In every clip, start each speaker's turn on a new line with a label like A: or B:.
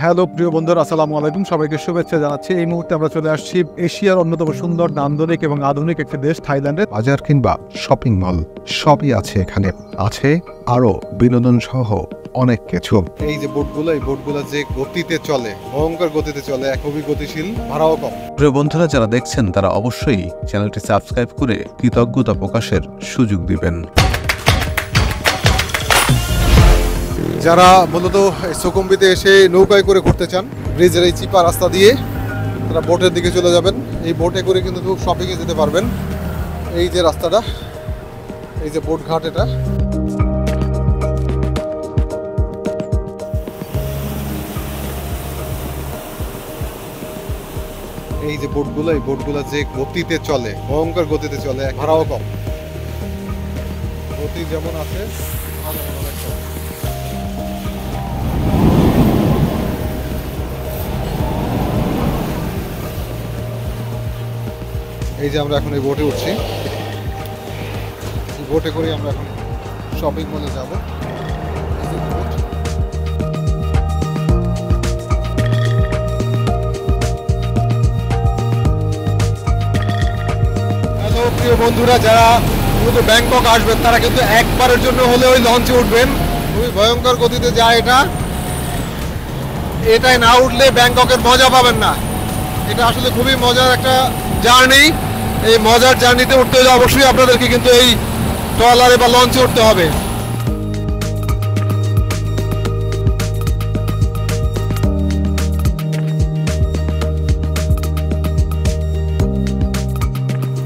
A: Hello প্রিয় বন্ধুরা, আসসালামু আলাইকুম। সবাইকে শুভেচ্ছা জানাচ্ছি। এই মুহূর্তে আমরা চলে আসছি এশিয়ার অন্যতম সুন্দর, নান্দনিক এবং আধুনিক একটি দেশ থাইল্যান্ডের
B: বাজার কিংবা শপিং মল সবই আছে এখানে। আছে আরো বিনোদন সহ অনেক কিছু।
C: এই যে বোটগুলো, এই বোটগুলো যে গতিতে চলে, ভয়ঙ্কর গতিতে চলে, খুবই গতিশীল, ভাড়াও কম।
D: প্রিয় বন্ধুরা, যারা দেখছেন তারা অবশ্যই চ্যানেলটি সাবস্ক্রাইব করে কৃতজ্ঞতা প্রকাশের সুযোগ দিবেন।
C: যারা মূলত সুকুম্বিতে এসে নৌকায় করে ঘুরতে চান, ব্রিজের এই চিপা রাস্তা দিয়ে তারা বোটের দিকে চলে যাবেন। এই বোটে করে কিন্তু খুব শপিংয়ে যেতে পারবেন। এই যে রাস্তাটা, এই যে বোট ঘাট, এটা এই যে বোটগুলো, এই বোটগুলো যে গতিতে চলে, ভয়ঙ্কর গতিতে চলে, ভাড়াও কম। গতি যেমন আছে, অনেক কম। এই যে আমরা এখন এই বোটে উঠছি, এই বোটে করে আমরা এখন শপিং মলে যাব। হ্যালো প্রিয় বন্ধুরা, যারা মূলত ব্যাংকক আসবেন তারা কিন্তু একবারের জন্য হলে ওই লঞ্চে উঠবেন। খুবই ভয়ঙ্কর গতিতে যায় এটা। এটাই না উঠলে ব্যাংককের মজা পাবেন না। এটা আসলে খুবই মজার একটা জার্নি। এই মজার জার্নিতে উঠতে হলে অবশ্যই আপনাদেরকে কিন্তু এই ট্রলারে বা লঞ্চে উঠতে হবে।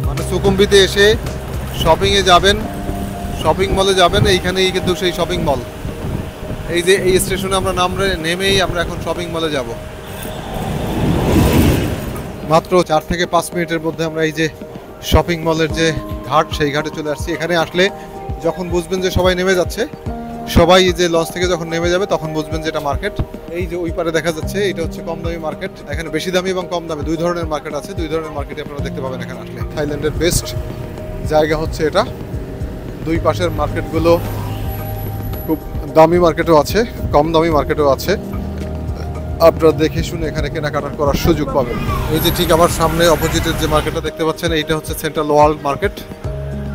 C: মানে সুকুম্বিতে এসে শপিংয়ে যাবেন, শপিং মলে যাবেন, এইখানেই কিন্তু সেই শপিং মল। এই যে এই স্টেশনে আমরা নেমেই আমরা এখন শপিং মলে যাব। মাত্র 4 থেকে 5 মিনিটের মধ্যে আমরা এই যে শপিং মলের যে ঘাট, সেই ঘাটে চলে আসছি। এখানে আসলে যখন বুঝবেন যে সবাই নেমে যাচ্ছে, সবাই যে লঞ্চ থেকে যখন নেমে যাবে তখন বুঝবেন যে এটা মার্কেট। এই যে ওই পারে দেখা যাচ্ছে, এটা হচ্ছে কম দামি মার্কেট। এখানে বেশি দামি এবং কম দামি দুই ধরনের মার্কেট আছে। দুই ধরনের মার্কেটে আপনারা দেখতে পাবেন এখানে আসলে। থাইল্যান্ডের বেস্ট জায়গা হচ্ছে এটা। দুই পাশের মার্কেটগুলো খুব দামি মার্কেটও আছে, কম দামি মার্কেটও আছে। আপনারা দেখে শুনে এখানে কেনাকাটা করার সুযোগ পাবেন। এই যে ঠিক আমার সামনে অপোজিটের যে মার্কেটটা দেখতে পাচ্ছেন, এইটা হচ্ছে সেন্ট্রাল ওয়ার্ল্ড মার্কেট।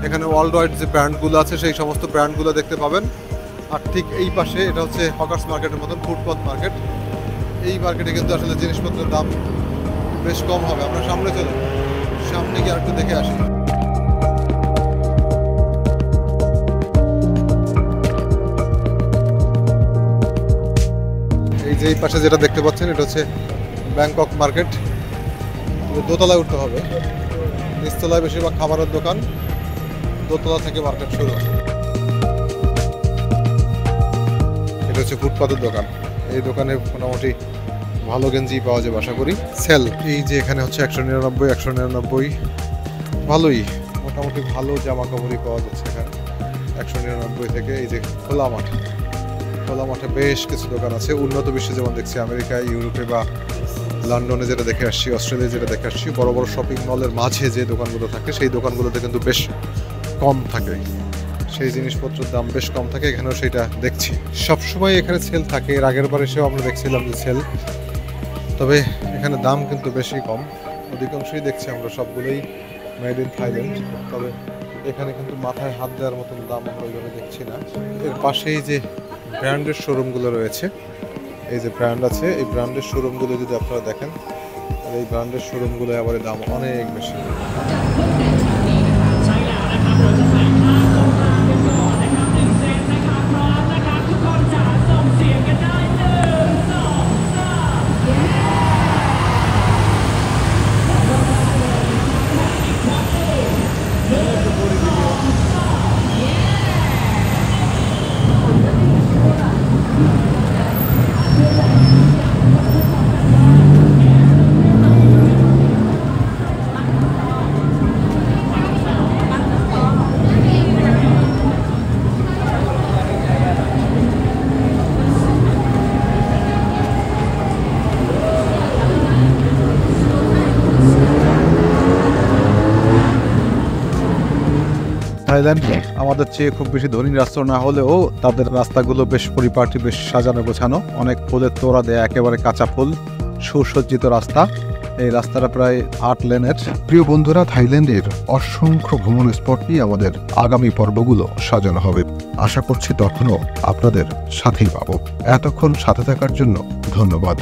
C: এখানে ওয়ার্ল্ড ওয়াইড যে ব্র্যান্ডগুলো আছে সেই সমস্ত ব্র্যান্ডগুলো দেখতে পাবেন। আর ঠিক এই পাশে এটা হচ্ছে হকার্স মার্কেটের মতন, ফুটপাথ মার্কেট। এই মার্কেটে কিন্তু আসলে জিনিসপত্রের দাম বেশ কম হবে। আমরা সামনে চলে, সামনে গিয়ে আরেকটু দেখে আসি। এই যে এই পাশে যেটা দেখতে পাচ্ছেন, এটা হচ্ছে ব্যাংকক মার্কেট। দোতলায় উঠতে হবে, নিচতলায় বেশিরভাগ খাবারের দোকান, দোতলা থেকে মার্কেট শুরু। এটা হচ্ছে ফুটপাতের দোকান। এই দোকানে মোটামুটি ভালো গেঞ্জি পাওয়া যাবে আশা করি। সেল এই যে এখানে হচ্ছে 199 ভালোই, মোটামুটি ভালো জামা কাপড়ই পাওয়া যাচ্ছে এখানে 199 থেকে। এই যে খোলা মাঠে বেশ কিছু দোকান আছে। উন্নত বিশ্বে যেমন দেখছি, আমেরিকায়, ইউরোপে বা লন্ডনে যেটা দেখে আসছি, অস্ট্রেলিয়ায় যেটা দেখে আসছি, বড় বড় শপিং মলের মাঝে যে দোকানগুলো থাকে সেই দোকানগুলোতে কিন্তু বেশ কম থাকে, সেই জিনিসপত্রের দাম বেশ কম থাকে। এখানেও সেটা দেখছি, সবসময় এখানে সেল থাকে। এর আগের বার এসেও আমরা দেখছিলাম যে সেল, তবে এখানে দাম কিন্তু বেশি কম। অধিকাংশই দেখছি আমরা সবগুলোই মেড ইন থাইল্যান্ড, তবে এখানে কিন্তু মাথায় হাত দেওয়ার মতন দাম আমরা ওইভাবে দেখছি না। এর পাশেই যে ব্র্যান্ডের শোরুমগুলো রয়েছে, এই যে ব্র্যান্ড আছে, এই ব্র্যান্ডের শোরুমগুলো যদি আপনারা দেখেন, আর এই ব্র্যান্ডের শোরুমগুলো আবার দাম অনেক বেশি।
A: থাইল্যান্ড আমাদের চেয়ে খুব বেশি ধনী রাষ্ট্র না হলেও তাদের রাস্তাগুলো বেশ পরিপাটি, বেশ সাজানো গোছানো, অনেক ফুলের তোড়া দেয়া, একেবারে কাঁচা ফুল, সুসজ্জিত রাস্তা। এই রাস্তাটা প্রায় 8 লেনের।
B: প্রিয় বন্ধুরা, থাইল্যান্ডের অসংখ্য ভ্রমণ স্পট নিয়ে আমাদের আগামী পর্বগুলো সাজানো হবে। আশা করছি তখনও আপনাদের সাথেই পাবো। এতক্ষণ সাথে থাকার জন্য ধন্যবাদ।